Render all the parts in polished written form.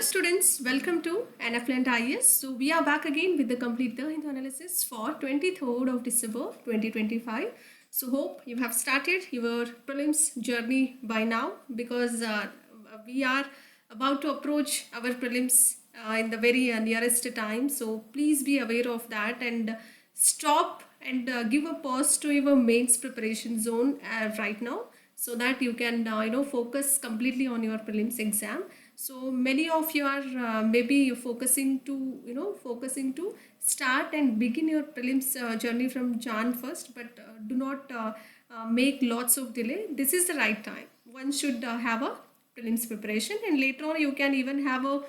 Hello students, welcome to NFLent IS. So we are back again with the complete the Hindu analysis for 23rd of December 2025. So hope you have started your prelims journey by now because we are about to approach our prelims in the very nearest time. So please be aware of that and stop and give a pause to your mains preparation zone right now so that you can focus completely on your prelims exam. So many of you are maybe focusing to start and begin your prelims journey from Jan 1st, but do not make lots of delay. This is the right time. One should have a prelims preparation, and later on you can even have a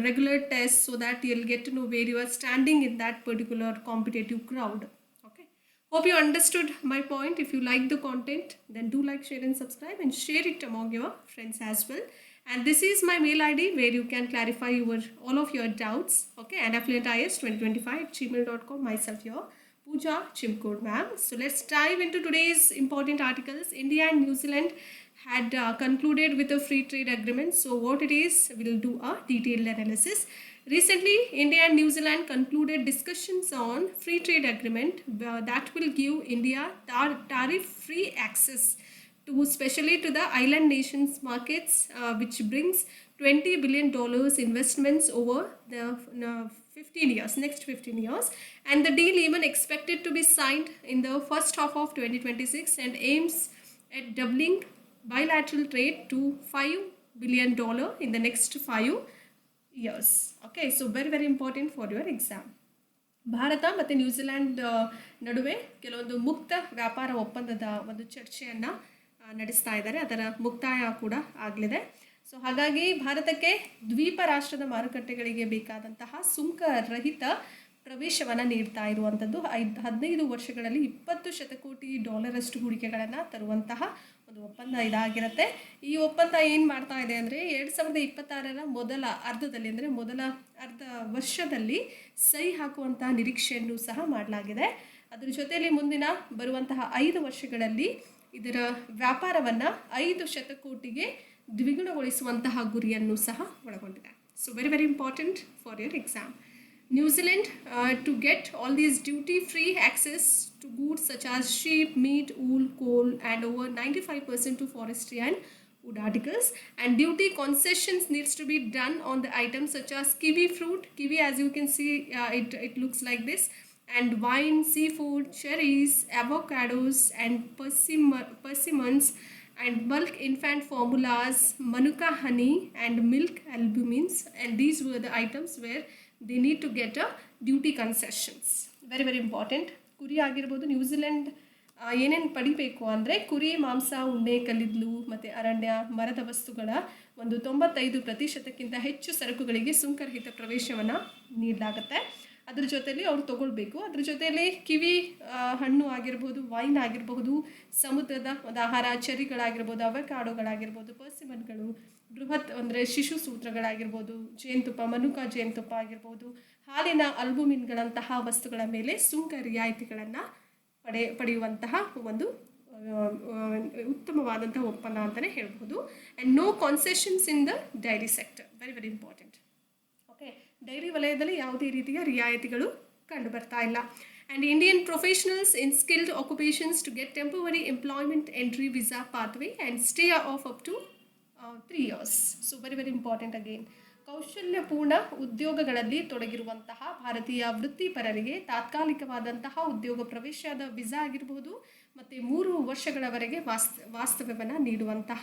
regular test so that you'll get to know where you are standing in that particular competitive crowd. Okay. Hope you understood my point. If you like the content, then do like, share and subscribe and share it among your friends as well. And this is my mail ID where you can clarify all of your doubts. Okay, and affiliateis2025@gmail.com. Myself here, Pooja Chimkod ma'am. So let's dive into today's important articles. India and New Zealand had concluded with a free trade agreement. So what it is, we'll do a detailed analysis. Recently, India and New Zealand concluded discussions on free trade agreement that will give India tariff-free access to especially to the island nations markets, which brings $20 billion investments over the 15 years, next 15 years. And the deal even expected to be signed in the first half of 2026 and aims at doubling bilateral trade to $5 billion in the next 5 years. Okay, so very important for your exam. Bharat ಮತ್ತು New Zealand ನಡುವೆ ಕೆಲವೊಂದು ಮುಕ್ತ ವ್ಯಾಪಾರ ಒಪ್ಪಂದದ ಒಂದು ಚರ್ಚೆಯನ್ನು ನಡೆಸ್ತಾ ಇದ್ದಾರೆ. ಅದರ ಮುಕ್ತಾಯ ಕೂಡ ಆಗಲಿದೆ. ಸೊ ಹಾಗಾಗಿ ಭಾರತಕ್ಕೆ ದ್ವೀಪ ರಾಷ್ಟ್ರದ ಮಾರುಕಟ್ಟೆಗಳಿಗೆ ಬೇಕಾದಂತಹ ಸುಂಕ ರಹಿತ ಪ್ರವೇಶವನ್ನು ನೀಡ್ತಾ ಇರುವಂಥದ್ದು 15 ವರ್ಷಗಳಲ್ಲಿ $20 ಶತಕೋಟಿ ಅಷ್ಟು ಹೂಡಿಕೆಗಳನ್ನು ತರುವಂತಹ ಒಂದು ಒಪ್ಪಂದ ಇದಾಗಿರುತ್ತೆ. ಈ ಒಪ್ಪಂದ ಏನು ಮಾಡ್ತಾ ಇದೆ ಅಂದರೆ 2026ರ ಮೊದಲ ಅರ್ಧದಲ್ಲಿ ಅಂದರೆ ಮೊದಲ ಅರ್ಧ ವರ್ಷದಲ್ಲಿ ಸಹಿ ಹಾಕುವಂತಹ ನಿರೀಕ್ಷೆಯನ್ನು ಸಹ ಮಾಡಲಾಗಿದೆ. ಅದರ ಜೊತೆಯಲ್ಲಿ ಮುಂದಿನ ಬರುವಂತಹ 5 ವರ್ಷಗಳಲ್ಲಿ ಇದರ ವ್ಯಾಪಾರವನ್ನು 5 ಶತಕೋಟಿಗೆ ದ್ವಿಗುಣಗೊಳಿಸುವಂತಹ ಗುರಿಯನ್ನು ಸಹ ಒಳಗೊಂಡಿದೆ. So very important for your exam. New Zealand to get all these duty-free access to goods such as sheep, meat, wool, coal and over 95% to forestry and wood articles, and duty concessions needs to be done on the items such as kiwi fruit. Kiwi, as you can see, it looks like this, and wine, seafood, cherries, avocados and persimmons and bulk infant formulas, manuka honey and milk albumins, and these were the items where they need to get a duty concessions. Very important. ಕುರಿ ಆಗಿರ್ಬೋದು, New Zealand ಏನೇನು ಪಡಿಬೇಕು ಅಂದರೆ ಕುರಿ ಮಾಂಸ, ಉಣ್ಣೆ, ಕಲ್ಲಿದ್ದಲು ಮತ್ತು ಅರಣ್ಯ ಮರದ ವಸ್ತುಗಳ ಒಂದು 95% ಹೆಚ್ಚು ಸರಕುಗಳಿಗೆ ಸುಂಕರಹಿತ ಪ್ರವೇಶವನ್ನು ನೀಡಲಾಗುತ್ತೆ. ಅದ್ರ ಜೊತೆಯಲ್ಲಿ ಅವ್ರು ತೊಗೊಳ್ಬೇಕು. ಅದ್ರ ಜೊತೆಯಲ್ಲಿ ಕಿವಿ ಹಣ್ಣು ಆಗಿರ್ಬೋದು, ವೈನ್ ಆಗಿರಬಹುದು, ಸಮುದ್ರದ ಒಂದು ಆಹಾರ, ಚೆರಿಗಳಾಗಿರ್ಬೋದು, ಅವಕಾಡೋಗಳಾಗಿರ್ಬೋದು, ಪರ್ಸಿಮನ್ಗಳು, ಬೃಹತ್ ಅಂದರೆ ಶಿಶು ಸೂತ್ರಗಳಾಗಿರ್ಬೋದು, ಜೇನುತುಪ್ಪ, ಮನುಕ ಜೇನುತುಪ್ಪ ಆಗಿರ್ಬೋದು, ಹಾಲಿನ ಅಲ್ಬುಮಿನ್ಗಳಂತಹ ವಸ್ತುಗಳ ಮೇಲೆ ಸುಂಕ ರಿಯಾಯಿತಿಗಳನ್ನು ಪಡೆಯುವಂತಹ ಒಂದು ಉತ್ತಮವಾದಂತಹ ಒಪ್ಪಂದ ಅಂತಲೇ ಹೇಳ್ಬೋದು. And no concessions in the dairy sector. Very important. Okay, dairy ವಲಯದಲ್ಲಿ ಯಾವುದೇ ರೀತಿಯ ರಿಯಾಯಿತಿಗಳು ಕಂಡು ಬರ್ತಾ ಇಲ್ಲ. And Indian professionals in skilled occupations to get temporary employment entry visa pathway and stay of up to 3 years. So very important again. ಕೌಶಲ್ಯಪೂರ್ಣ ಉದ್ಯೋಗಗಳಲ್ಲಿ ತೊಡಗಿರುವಂತಹ ಭಾರತೀಯ ವೃತ್ತಿಪರರಿಗೆ ತಾತ್ಕಾಲಿಕವಾದಂತಹ ಉದ್ಯೋಗ ಪ್ರವೇಶದ ವಿಸಾ ಆಗಿರಬಹುದು ಮತ್ತು 3 ವರ್ಷಗಳವರೆಗೆ ವಾಸ್ತವ್ಯವನ್ನು ನೀಡುವಂತಹ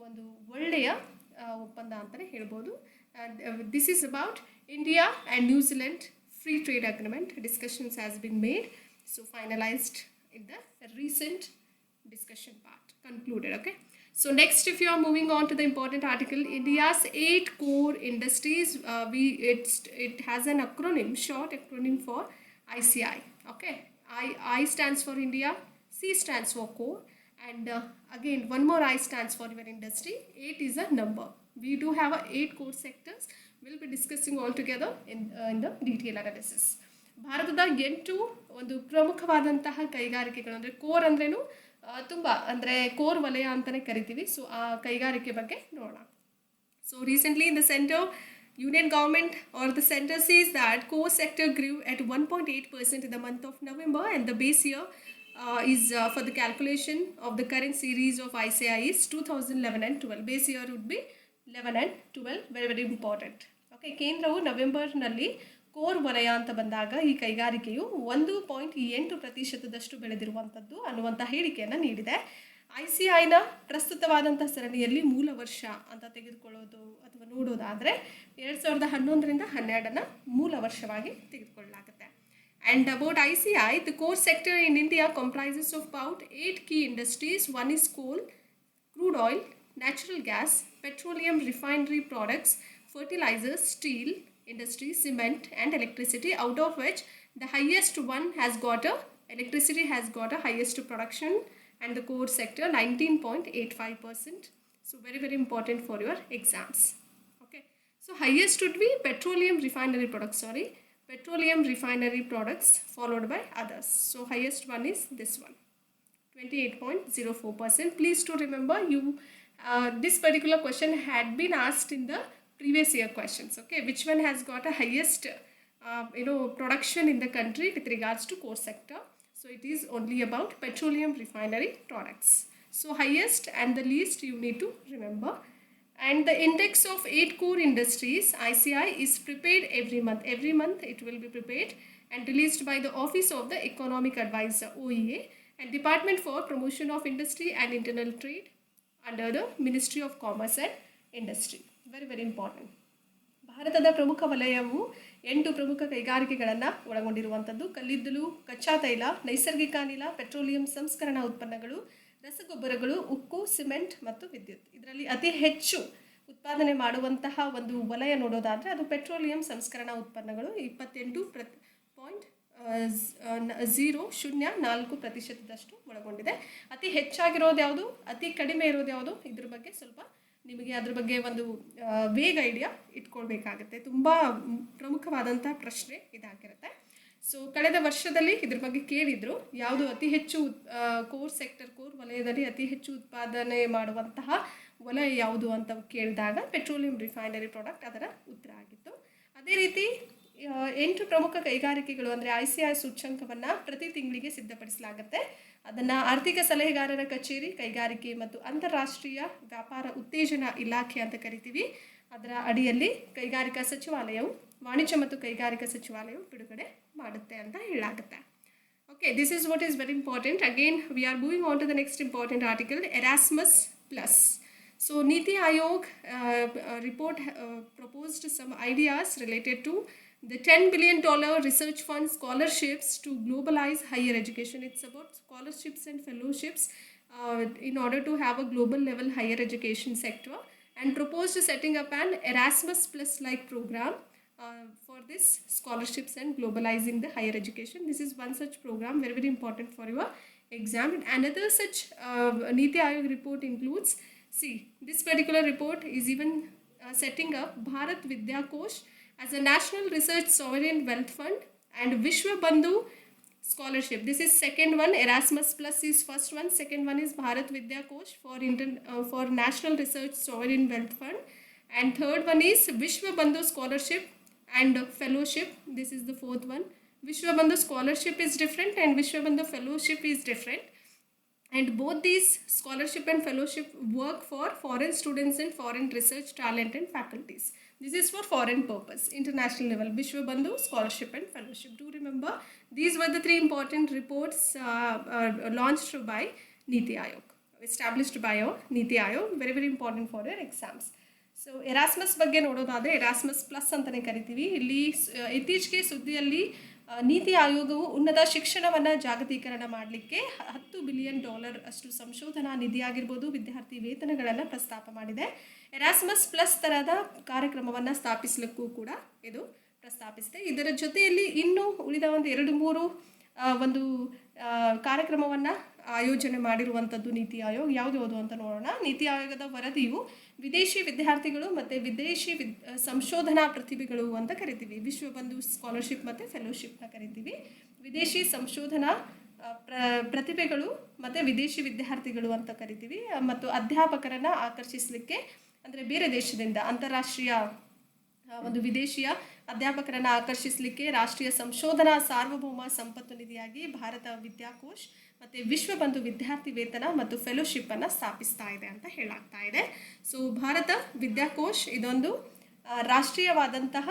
ಒಂದು ಒಳ್ಳೆಯ ಒಪ್ಪಂದ ಅಂತಲೇ ಹೇಳ್ಬೋದು. This is about India and New Zealand free trade agreement. Discussions has been made, so finalized in the recent discussion part, concluded. Okay, so next, if you are moving on to the important article, India's 8 core industries, it has an acronym, short acronym for ICI. Okay, I stands for India, C stands for core, and again one more I stands for your industry. 8 is a number. We do have 8 core sectors. We'll be discussing all together in the detail analysis. ಭಾರತದ 8 ಒಂದು ಪ್ರಮುಖವಾದಂತಹ ಕೈಗಾರಿಕೆಗಳು ಅಂದರೆ core ಅಂದ್ರೇನು ತುಂಬ ಅಂದರೆ core ವಲಯ ಅಂತಲೇ ಕರಿತೀವಿ. ಸೊ ಆ ಕೈಗಾರಿಕೆ ಬಗ್ಗೆ ನೋಡೋಣ. So recently in the center Union government or the center says that core sector grew at 1.8% in the month of November, and the base year is for the calculation of the current series of ICI is 2011 and 12. Base year would be 11 and 12. Very very important. Okay, ಕೇಂದ್ರವು ನವೆಂಬರ್ನಲ್ಲಿ core ವಲಯ ಅಂತ ಬಂದಾಗ ಈ ಕೈಗಾರಿಕೆಯು 1.8% ಬೆಳೆದಿರುವಂಥದ್ದು ಅನ್ನುವಂಥ ಹೇಳಿಕೆಯನ್ನು ನೀಡಿದೆ. ICIನ ಪ್ರಸ್ತುತವಾದಂಥ ಸರಣಿಯಲ್ಲಿ ಮೂಲ ವರ್ಷ ಅಂತ ತೆಗೆದುಕೊಳ್ಳೋದು ಅಥವಾ ನೋಡೋದಾದರೆ 2011ರಿಂದ 12ನ ಮೂಲ ವರ್ಷವಾಗಿ ತೆಗೆದುಕೊಳ್ಳಲಾಗುತ್ತೆ. And about ICI, the core sector in India comprises of about 8 key industries. One is coal, crude oil, natural gas, petroleum refinery products, fertilizers, steel industry, cement and electricity, out of which the highest one has got electricity has got a highest production, and the core sector 19.85%. So very very important for your exams. Okay, so highest would be petroleum refinery products, followed by others. So highest one is this one, 28.04%. Please to remember, this particular question had been asked in the previous year questions. Okay, which one has got a highest production in the country with regards to core sector? So it is only about petroleum refinery products. So highest and the least you need to remember. And the index of 8 core industries, ICI, is prepared every month. Every month it will be prepared and released by the Office of the Economic Advisor, OEA, and Department for Promotion of Industry and Internal Trade under the Ministry of Commerce and Industry. Very very important. ಭಾರತದ ಪ್ರಮುಖ ವಲಯವು 8 ಪ್ರಮುಖ ಕೈಗಾರಿಕೆಗಳನ್ನು ಒಳಗೊಂಡಿರುವಂಥದ್ದು. ಕಲ್ಲಿದ್ದಲು, ಕಚ್ಚಾ ತೈಲ, ನೈಸರ್ಗಿಕ ಅನಿಲ, ಪೆಟ್ರೋಲಿಯಂ ಸಂಸ್ಕರಣಾ ಉತ್ಪನ್ನಗಳು, ರಸಗೊಬ್ಬರಗಳು, ಉಕ್ಕು, ಸಿಮೆಂಟ್ ಮತ್ತು ವಿದ್ಯುತ್. ಇದರಲ್ಲಿ ಅತಿ ಹೆಚ್ಚು ಉತ್ಪಾದನೆ ಮಾಡುವಂತಹ ಒಂದು ವಲಯ ನೋಡೋದಾದರೆ ಅದು ಪೆಟ್ರೋಲಿಯಂ ಸಂಸ್ಕರಣಾ ಉತ್ಪನ್ನಗಳು 28.04% ಒಳಗೊಂಡಿದೆ. ಅತಿ ಹೆಚ್ಚಾಗಿರೋದು ಯಾವುದು, ಅತಿ ಕಡಿಮೆ ಇರೋದು ಯಾವುದು, ಇದ್ರ ಬಗ್ಗೆ ಸ್ವಲ್ಪ ನಿಮಗೆ ಅದ್ರ ಬಗ್ಗೆ ಒಂದು ವೇಗ್ ಐಡಿಯಾ ಇಟ್ಕೊಳ್ಬೇಕಾಗುತ್ತೆ. ತುಂಬ ಪ್ರಮುಖವಾದಂಥ ಪ್ರಶ್ನೆ ಇದಾಗಿರುತ್ತೆ. ಸೊ ಕಳೆದ ವರ್ಷದಲ್ಲಿ ಇದ್ರ ಬಗ್ಗೆ ಕೇಳಿದರು, ಯಾವುದು ಅತಿ ಹೆಚ್ಚು ಕೋರ್ ವಲಯದಲ್ಲಿ ಅತಿ ಹೆಚ್ಚು ಉತ್ಪಾದನೆ ಮಾಡುವಂತಹ ವಲಯ ಯಾವುದು ಅಂತ ಕೇಳಿದಾಗ ಪೆಟ್ರೋಲಿಯಂ ರಿಫೈನರಿ ಪ್ರಾಡಕ್ಟ್ ಅದರ ಉತ್ತರ ಆಗಿತ್ತು. ಅದೇ ರೀತಿ 8 ಪ್ರಮುಖ ಕೈಗಾರಿಕೆಗಳು ಅಂದರೆ ICI ಸೂಚ್ಯಂಕವನ್ನು ಪ್ರತಿ ತಿಂಗಳಿಗೆ ಸಿದ್ಧಪಡಿಸಲಾಗುತ್ತೆ. ಅದನ್ನು ಆರ್ಥಿಕ ಸಲಹೆಗಾರರ ಕಚೇರಿ, ಕೈಗಾರಿಕೆ ಮತ್ತು ಅಂತಾರಾಷ್ಟ್ರೀಯ ವ್ಯಾಪಾರ ಉತ್ತೇಜನ ಇಲಾಖೆ ಅಂತ ಕರಿತೀವಿ. ಅದರ ಅಡಿಯಲ್ಲಿ ಕೈಗಾರಿಕಾ ಸಚಿವಾಲಯವು, ವಾಣಿಜ್ಯ ಮತ್ತು ಕೈಗಾರಿಕಾ ಸಚಿವಾಲಯವು ಬಿಡುಗಡೆ ಮಾಡುತ್ತೆ ಅಂತ ಹೇಳಲಾಗುತ್ತೆ. Okay, this is what is very important. Again we are moving on to the next important article, Erasmus Plus. So Niti Aayog report proposed some ideas related to the $10 billion research fund scholarships to globalize higher education. It's about scholarships and fellowships in order to have a global level higher education sector, and proposed setting up an Erasmus Plus like program for this scholarships and globalizing the higher education. This is one such program, very very important for your exam. Another such Niti Aayog report includes, see, this particular report is even setting up Bharat Vidya Kosh as a national research sovereign wealth fund, and Vishwa Bandhu scholarship. This is second one. Erasmus Plus is first one. Second one is Bharat Vidya Kosh for national research sovereign wealth fund, and third one is Vishwa Bandhu scholarship and fellowship. This is the fourth one. Vishwa Bandhu scholarship is different and Vishwa Bandhu fellowship is different, and both these scholarship and fellowship work for foreign students and foreign research talent and faculties. This is for foreign purpose, international level, Vishwa Bandhu scholarship and fellowship. Do remember, these were the 3 important reports launched by Niti Aayog, established by Niti Aayog. Very very important for your exams. So Erasmus ಬಗ್ಗೆ ನೋಡೋದಾದರೆ ಎರಾಸ್ಮಸ್ plus ಅಂತಲೇ ಕರಿತೀವಿ. ಇಲ್ಲಿ ಇತ್ತೀಚೆಗೆ ಸುದ್ದಿಯಲ್ಲಿ ನೀತಿ ಆಯೋಗವು ಉನ್ನತ ಶಿಕ್ಷಣವನ್ನು ಜಾಗತೀಕರಣ ಮಾಡಲಿಕ್ಕೆ $10 ಬಿಲಿಯನ್ ಅಷ್ಟು ಸಂಶೋಧನಾ ನಿಧಿ ಆಗಿರ್ಬೋದು, ವಿದ್ಯಾರ್ಥಿ ವೇತನಗಳನ್ನು ಪ್ರಸ್ತಾಪ ಮಾಡಿದೆ. ಎರಾಸ್ಮಸ್ ಪ್ಲಸ್ ಥರದ ಕಾರ್ಯಕ್ರಮವನ್ನು ಸ್ಥಾಪಿಸಲಿಕ್ಕೂ ಕೂಡ ಇದು ಪ್ರಸ್ತಾಪಿಸಿದೆ. ಇದರ ಜೊತೆಯಲ್ಲಿ ಇನ್ನೂ ಉಳಿದ ಒಂದು 2-3 ಒಂದು ಕಾರ್ಯಕ್ರಮವನ್ನು ಆಯೋಜನೆ ಮಾಡಿರುವಂಥದ್ದು ನೀತಿ ಆಯೋಗ. ಯಾವುದು ಅಂತ ನೋಡೋಣ. ನೀತಿ ಆಯೋಗದ ವರದಿಯು ವಿದೇಶಿ ವಿದ್ಯಾರ್ಥಿಗಳು ಮತ್ತು ವಿದೇಶಿ ಸಂಶೋಧನಾ ಪ್ರತಿಭೆಗಳು ಅಂತ ಕರಿತೀವಿ. ವಿಶ್ವಬಂಧು ಸ್ಕಾಲರ್ಶಿಪ್ ಮತ್ತು ಫೆಲೋಶಿಪ್ನ ಕರಿತೀವಿ. ವಿದೇಶಿ ಸಂಶೋಧನಾ ಪ್ರತಿಭೆಗಳು ಮತ್ತು ವಿದೇಶಿ ವಿದ್ಯಾರ್ಥಿಗಳು ಅಂತ ಕರಿತೀವಿ. ಮತ್ತು ಅಧ್ಯಾಪಕರನ್ನು ಆಕರ್ಷಿಸಲಿಕ್ಕೆ ಅಂದರೆ ಬೇರೆ ದೇಶದಿಂದ ಅಂತಾರಾಷ್ಟ್ರೀಯ ಒಂದು ವಿದೇಶಿಯ ಅಧ್ಯಾಪಕರನ್ನು ಆಕರ್ಷಿಸಲಿಕ್ಕೆ ರಾಷ್ಟ್ರೀಯ ಸಂಶೋಧನಾ ಸಾರ್ವಭೌಮ ಸಂಪತ್ತು ನಿಧಿಯಾಗಿ ಭಾರತ ವಿದ್ಯಾಕೋಶ್ ಮತ್ತು ವಿಶ್ವಬಂಧು ವಿದ್ಯಾರ್ಥಿ ವೇತನ ಮತ್ತು ಫೆಲೋಶಿಪ್ಪನ್ನು ಸ್ಥಾಪಿಸ್ತಾ ಇದೆ ಅಂತ ಹೇಳಾಗ್ತಾ ಇದೆ. ಸೊ ಭಾರತ ವಿದ್ಯಾಕೋಶ್ ಇದೊಂದು ರಾಷ್ಟ್ರೀಯವಾದಂತಹ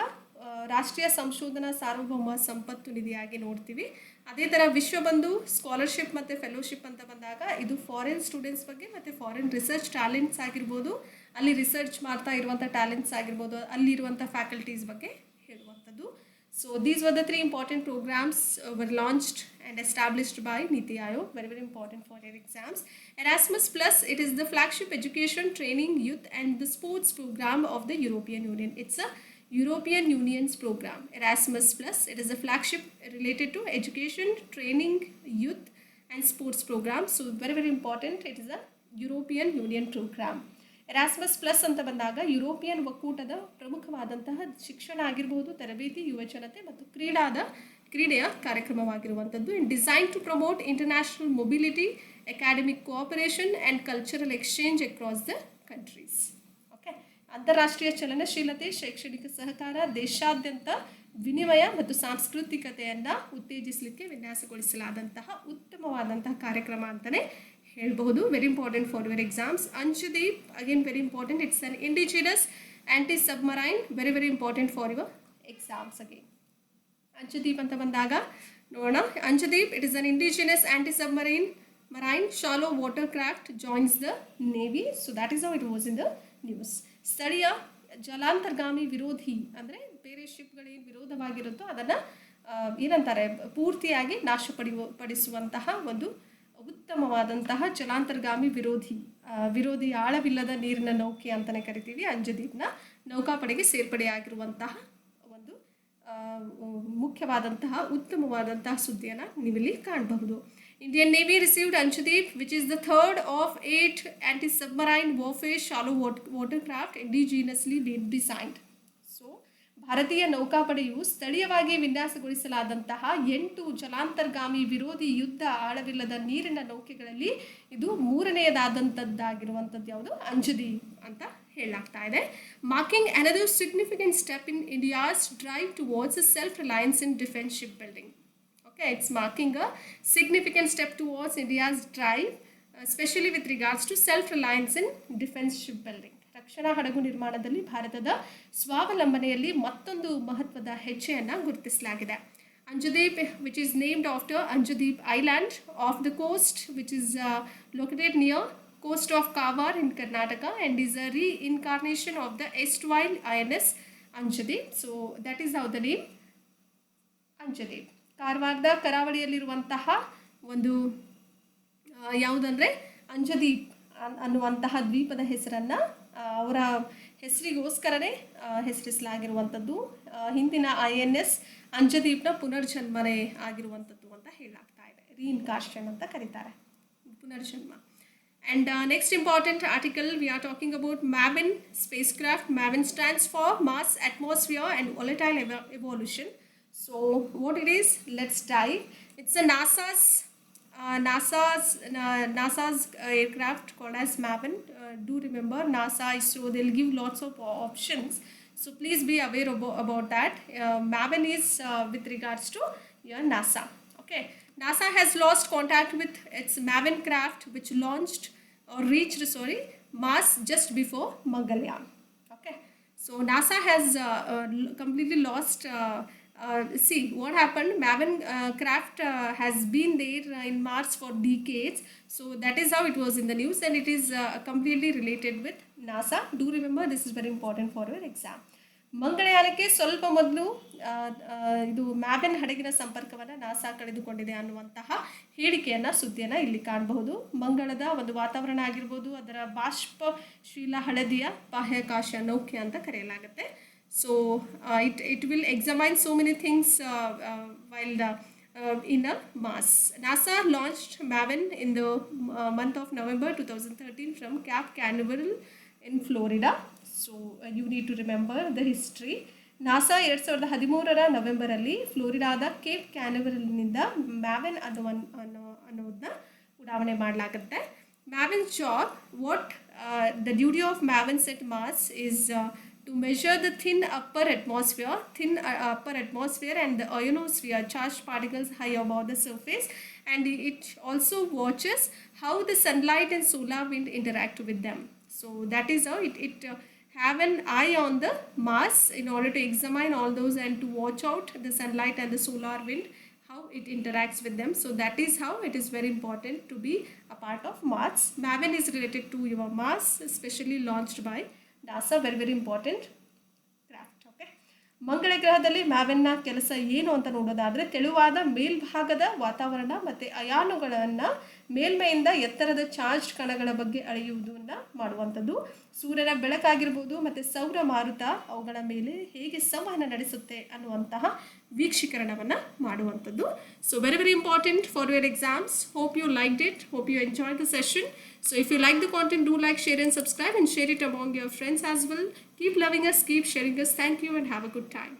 ರಾಷ್ಟ್ರೀಯ ಸಂಶೋಧನಾ ಸಾರ್ವಭೌಮ ಸಂಪತ್ತು ನಿಧಿಯಾಗಿ ನೋಡ್ತೀವಿ. ಅದೇ ಥರ ವಿಶ್ವಬಂಧು ಸ್ಕಾಲರ್ಶಿಪ್ ಮತ್ತು ಫೆಲೋಶಿಪ್ ಅಂತ ಬಂದಾಗ ಇದು ಫಾರಿನ್ ಸ್ಟೂಡೆಂಟ್ಸ್ ಬಗ್ಗೆ ಮತ್ತು ಫಾರಿನ್ ರಿಸರ್ಚ್ ಟ್ಯಾಲೆಂಟ್ಸ್ ಆಗಿರ್ಬೋದು, ಅಲ್ಲಿ ರಿಸರ್ಚ್ ಮಾಡ್ತಾ ಇರುವಂಥ ಟ್ಯಾಲೆಂಟ್ಸ್ ಆಗಿರ್ಬೋದು, ಅಲ್ಲಿರುವಂಥ ಫ್ಯಾಕಲ್ಟೀಸ್ ಬಗ್ಗೆ ಹೇಳುವಂಥದ್ದು. So these were the 3 important programs were launched and established by Niti Aayog, very very important for your exams. Erasmus Plus, it is the flagship education, training, youth and the sports program of the European Union. It's a European Union's program. Erasmus Plus, it is a flagship related to education, training, youth and sports program. So very very important, it is a European Union program. Erasmus plus ಅಂತ ಬಂದಾಗ European ಒಕ್ಕೂಟದ ಪ್ರಮುಖವಾದಂತಹ ಶಿಕ್ಷಣ ಆಗಿರ್ಬೋದು, ತರಬೇತಿ, ಯುವಜನತೆ ಮತ್ತು ಕ್ರೀಡೆಯ ಕಾರ್ಯಕ್ರಮವಾಗಿರುವಂಥದ್ದು. In design to promote international mobility, academic cooperation and cultural exchange across the countries. Okay, ಅಂತಾರಾಷ್ಟ್ರೀಯ ಚಲನಶೀಲತೆ, ಶೈಕ್ಷಣಿಕ ಸಹಕಾರ, ದೇಶಾದ್ಯಂತ ವಿನಿಮಯ ಮತ್ತು ಸಾಂಸ್ಕೃತಿಕತೆಯನ್ನು ಉತ್ತೇಜಿಸಲಿಕ್ಕೆ ವಿನ್ಯಾಸಗೊಳಿಸಲಾದಂತಹ ಉತ್ತಮವಾದಂತಹ ಕಾರ್ಯಕ್ರಮ ಅಂತಲೇ ಹೇಳ್ಬಹುದು. Very important for your exams. Anshudeep, again very important, it's an indigenous anti submarine, very very important for your exams. Again Anshudeep ಅಂತ ಬಂದಾಗ ನೋಡೋಣ. Anshudeep, it is an indigenous anti submarine shallow water craft joins the navy. So that is how it was in the news. ಸ್ಥಳೀಯ ಜಲಾಂತರ್ಗಾಮಿ ವಿರೋಧಿ, ಅಂದರೆ ಬೇರೆ ಶಿಪ್ಗಳೇನು ವಿರೋಧವಾಗಿರುತ್ತೋ ಅದನ್ನು ಏನಂತಾರೆ, ಪೂರ್ತಿಯಾಗಿ ನಾಶಪಡಿಸುವಂತಹ ಒಂದು ಉತ್ತಮವಾದಂತಹ ಜಲಾಂತರ್ಗಾಮಿ ವಿರೋಧಿ ಆಳವಿಲ್ಲದ ನೀರಿನ ನೌಕೆ ಅಂತಲೇ ಕರಿತೀವಿ. ಅಂಜದೀಪ್ನ ನೌಕಾಪಡೆಗೆ ಸೇರ್ಪಡೆಯಾಗಿರುವಂತಹ ಒಂದು ಮುಖ್ಯವಾದಂತಹ ಉತ್ತಮವಾದಂತಹ ಸುದ್ದಿಯನ್ನು ನೀವಿಲ್ಲಿ ಕಾಣಬಹುದು. Indian navy received Anshudeep, which is the third of 8 anti submarine warfare shallow water craft indigenously designed. So ಭಾರತೀಯ ನೌಕಾಪಡೆಯು ಸ್ಥಳೀಯವಾಗಿ ವಿನ್ಯಾಸಗೊಳಿಸಲಾದಂತಹ 8 ಜಲಾಂತರ್ಗಾಮಿ ವಿರೋಧಿ ಯುದ್ಧ ಆಳವಿಲ್ಲದ ನೀರಿನ ನೌಕೆಗಳಲ್ಲಿ ಇದು 3ನೇದಾದಂಥದ್ದಾಗಿರುವಂಥದ್ದು ಯಾವುದು, ಅಂಜದೀಪ್ ಅಂತ ಹೇಳಲಾಗ್ತಾ ಇದೆ. Marking another significant step in India's drive towards self Reliance in defence ship building. Okay, it's marking a significant step towards India's drive, especially with regards to self-reliance in defense shipbuilding. ರಕ್ಷಣಾ ಹಡಗು ನಿರ್ಮಾಣದಲ್ಲಿ ಭಾರತದ ಸ್ವಾವಲಂಬನೆಯಲ್ಲಿ ಮತ್ತೊಂದು ಮಹತ್ವದ ಹೆಜ್ಜೆಯನ್ನು ಗುರುತಿಸಲಾಗಿದೆ. ಅಂಜದೀಪ್, which is named after Anjadeep Island off the coast, which is located near coast of Kavar in Karnataka and is a reincarnation of the erstwhile INS Anjadeep. So that is how the name Anjadeep. ಕಾರವಾರದ ಕರಾವಳಿಯಲ್ಲಿರುವಂತಹ ಒಂದು ಯಾವುದಂದರೆ ಅಂಜದೀಪ್ ಅನ್ನುವಂತಹ ದ್ವೀಪದ ಹೆಸರನ್ನು ಅವರ ಹೆಸರಿಗೋಸ್ಕರನೇ ಹೆಸರಿಸಲಾಗಿರುವಂಥದ್ದು. ಹಿಂದಿನ INS ಅಂಜದೀಪ್ನ ಪುನರ್ಜನ್ಮನೆ ಆಗಿರುವಂಥದ್ದು ಅಂತ ಹೇಳಲಾಗ್ತಾ ಇದೆ. ರೀಇನ್ಕಾರ್ಷನ್ ಅಂತ ಕರೀತಾರೆ, ಪುನರ್ಜನ್ಮ. And next important article, we are talking about MAVEN spacecraft. MAVEN stands for Mars, Atmosphere and Volatile Evolution. So what it is, let's dive. It's a NASA's aircraft called as MAVEN. Do remember NASA, ISRO, they'll give lots of options, so please be aware about that. MAVEN is with regards to your NASA. Okay, NASA has lost contact with its MAVEN craft, which reached Mars just before Mangalyaan. Okay, so NASA has completely lost. See what happened. MAVEN craft has been there in Mars for decades, so that is how it was in the news, and it is completely related with NASA. Do remember, this is very important for your exam. ಮಂಗಳಯಾನಕ್ಕೆ ಸ್ವಲ್ಪ ಮೊದಲು ಇದು MAVEN ಹಡಗಿನ ಸಂಪರ್ಕವನ್ನು NASA ಕಳೆದುಕೊಂಡಿದೆ ಅನ್ನುವಂತಹ ಸುದ್ದಿಯನ್ನು ಇಲ್ಲಿ ಕಾಣಬಹುದು. ಮಂಗಳದ ಒಂದು ವಾತಾವರಣ ಆಗಿರ್ಬೋದು, ಅದರ ಬಾಷ್ಪಶೀಲ ಹಳದಿಯ ಬಾಹ್ಯಾಕಾಶ ನೌಕೆ ಅಂತ ಕರೆಯಲಾಗುತ್ತೆ. So it will examine so many things while in a Mars. NASA launched MAVEN in the month of November 2013 from Cape Canaveral in Florida. So you need to remember the history. NASA 2013 ನವೆಂಬರಲ್ಲಿ ಫ್ಲೋರಿಡಾದ Cape ಕ್ಯಾನವೆರಲ್ನಿಂದ MAVEN ಅನ್ನೋದನ್ನ ಉಡಾವಣೆ ಮಾಡಲಾಗುತ್ತೆ. MAVEN's job, the duty of MAVEN at Mars is to measure the thin upper atmosphere and the ionosphere, charged particles high above the surface, and it also watches how the sunlight and solar wind interact with them. So that is how it have an eye on the Mars in order to examine all those and to watch out the sunlight and the solar wind, how it interacts with them. So that is how it is very important to be a part of Mars. MAVEN is related to your Mars, especially launched by NASA. Very important craft. Okay, ಮಂಗಳ ಗ್ರಹದಲ್ಲಿ ಮ್ಯಾವೆನ್ನ ಕೆಲಸ ಏನು ಅಂತ ನೋಡೋದಾದರೆ, ತೆಳುವಾದ ಮೇಲ್ಭಾಗದ ವಾತಾವರಣ ಮತ್ತು ಅಯಾನುಗಳನ್ನು ಮೇಲ್ಮೈಯಿಂದ ಎತ್ತರದ ಚಾರ್ಜ್ ಕಣಗಳ ಬಗ್ಗೆ ಅಳೆಯುವುದನ್ನು ಮಾಡುವಂಥದ್ದು. ಸೂರ್ಯನ ಬೆಳಕಾಗಿರ್ಬೋದು ಮತ್ತು ಸೌರ ಮಾರುತ ಅವುಗಳ ಮೇಲೆ ಹೇಗೆ ಸಂವಹನ ನಡೆಸುತ್ತೆ ಅನ್ನುವಂತಹ ವೀಕ್ಷೀಕರಣವನ್ನು ಮಾಡುವಂಥದ್ದು. So very important for your exams. Hope you liked it, hope you enjoy the session. So if you like the content, do like, share and subscribe, and share it among your friends as well. Keep loving us, keep sharing us. Thank you and have a good time.